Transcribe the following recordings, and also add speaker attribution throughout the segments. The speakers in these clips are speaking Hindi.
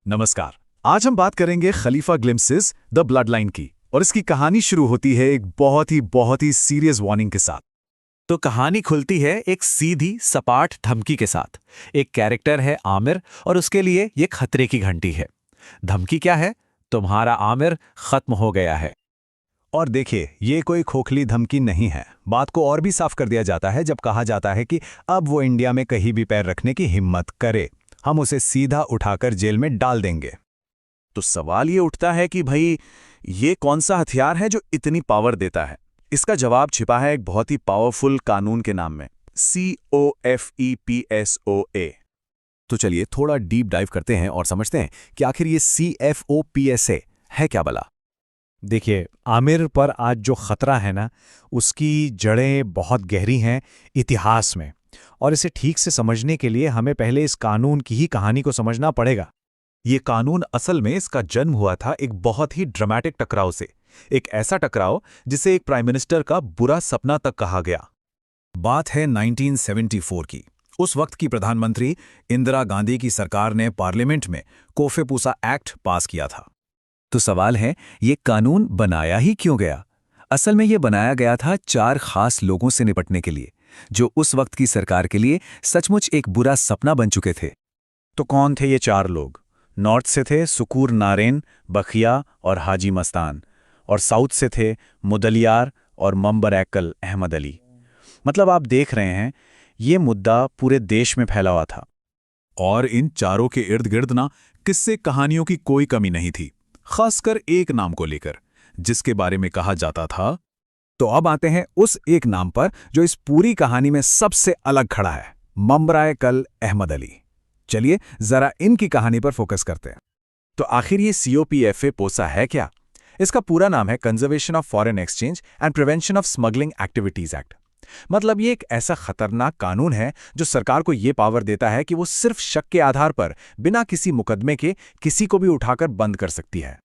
Speaker 1: नमस्कार। आज हम बात करेंगे खलीफा ग्लिम्पसेस द ब्लड लाइन की, और इसकी कहानी शुरू होती है एक बहुत ही सीरियस वार्निंग के साथ।
Speaker 2: तो कहानी खुलती है एक सीधी सपाट धमकी के साथ। एक कैरेक्टर है आमिर और उसके लिए ये खतरे की घंटी है। धमकी क्या है? तुम्हारा आमिर खत्म हो गया है।
Speaker 1: और देखिए, ये कोई खोखली धमकी नहीं है। बात को और भी साफ कर दिया जाता है जब कहा जाता है कि अब वो इंडिया में कहीं भी पैर रखने की हिम्मत करे, हम उसे सीधा उठाकर जेल में डाल देंगे।
Speaker 3: तो सवाल ये उठता है कि भाई ये कौन सा हथियार है जो इतनी पावर देता है? इसका जवाब छिपा है एक बहुत ही पावरफुल कानून के नाम में, COFEPSOA।
Speaker 2: तो चलिए थोड़ा डीप डाइव करते हैं और समझते हैं कि आखिर ये CFOPSA है क्या भला।
Speaker 4: देखिए, आमिर पर आज जो खतरा है ना, उसकी जड़ें बहुत गहरी हैं इतिहास में। और इसे ठीक से समझने के लिए हमें पहले इस कानून की ही कहानी को समझना पड़ेगा।
Speaker 1: ये कानून असल में इसका जन्म हुआ था एक बहुत ही ड्रामेटिक टकराव से। एक ऐसा टकराव जिसे एक प्राइम मिनिस्टर का बुरा सपना तक कहा गया। बात है 1974 की। उस वक्त की प्रधानमंत्री इंदिरा गांधी की सरकार ने पार्लियामेंट में कोफेपूसा एक्ट पास किया था।
Speaker 2: तो सवाल है, ये कानून बनाया ही क्यों गया? असल में ये बनाया गया था 4 खास लोगों से निपटने के लिए, जो उस वक्त की सरकार के लिए सचमुच एक बुरा सपना बन चुके थे।
Speaker 4: तो कौन थे ये 4 लोग? नॉर्थ से थे सुकूर नारेन, बखिया और हाजी मस्तान, और साउथ से थे मुदलियार और मंबरैकल अहमद अली। मतलब आप देख रहे हैं, ये मुद्दा पूरे देश में फैला हुआ था।
Speaker 1: और इन चारों के इर्द गिर्द ना किस्से कहानियों की कोई कमी नहीं थी, खासकर एक नाम को लेकर जिसके बारे में कहा जाता था।
Speaker 2: तो अब आते हैं उस एक नाम पर जो इस पूरी कहानी में सबसे अलग खड़ा है, मंबरैकल अहमद अली। चलिए जरा इनकी कहानी पर फोकस करते हैं।
Speaker 3: तो आखिर ये COPFA है क्या? इसका पूरा नाम है conservation of foreign exchange and prevention of smuggling activities act. मतलब ये एक ऐसा खतरनाक कानून है जो सरकार को ये पावर देता है कि वो सिर्फ शक के आधार पर बिना किसी मुकदमे के किसी को भी उठाकर बंद कर सकती है।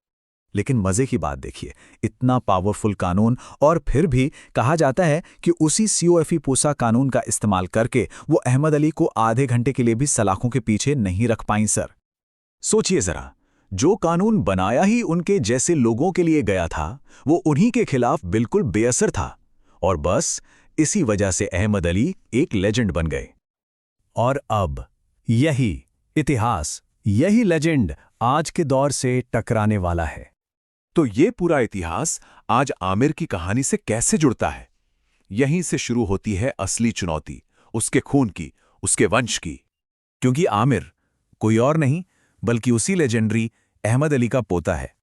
Speaker 2: लेकिन मजे की बात देखिए, इतना पावरफुल कानून और फिर भी कहा जाता है कि उसी COFEPOSA कानून का इस्तेमाल करके वो अहमद अली को आधे घंटे के लिए भी सलाखों के पीछे नहीं रख पाईं। सर
Speaker 1: सोचिए जरा, जो कानून बनाया ही उनके जैसे लोगों के लिए गया था, वो उन्हीं के खिलाफ बिल्कुल बेअसर था। और बस इसी वजह से अहमद अली एक लेजेंड बन गए।
Speaker 4: और अब यही इतिहास, यही लेजेंड आज के दौर से टकराने वाला है।
Speaker 3: तो ये पूरा इतिहास आज आमिर की कहानी से कैसे जुड़ता है? यहीं से शुरू होती है असली चुनौती, उसके खून की, उसके वंश की।
Speaker 2: क्योंकि आमिर कोई और नहीं बल्कि उसी लेजेंडरी अहमद अली का पोता है।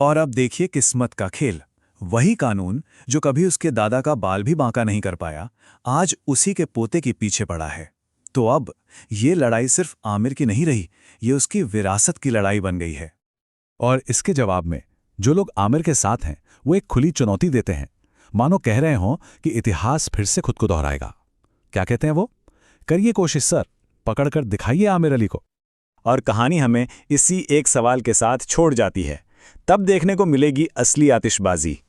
Speaker 4: और अब देखिए किस्मत का खेल, वही कानून जो कभी उसके दादा का बाल भी बांका नहीं कर पाया, आज उसी के पोते के पीछे पड़ा है। तो अब ये लड़ाई सिर्फ आमिर की नहीं रही, ये उसकी विरासत की लड़ाई बन गई है।
Speaker 2: और इसके जवाब में जो लोग आमिर के साथ हैं वो एक खुली चुनौती देते हैं, मानो कह रहे हों कि इतिहास फिर से खुद को दोहराएगा। क्या कहते हैं वो? करिए कोशिश सर, पकड़कर दिखाइए आमिर अली को।
Speaker 4: और कहानी हमें इसी एक सवाल के साथ छोड़ जाती है, तब देखने को मिलेगी असली आतिशबाजी।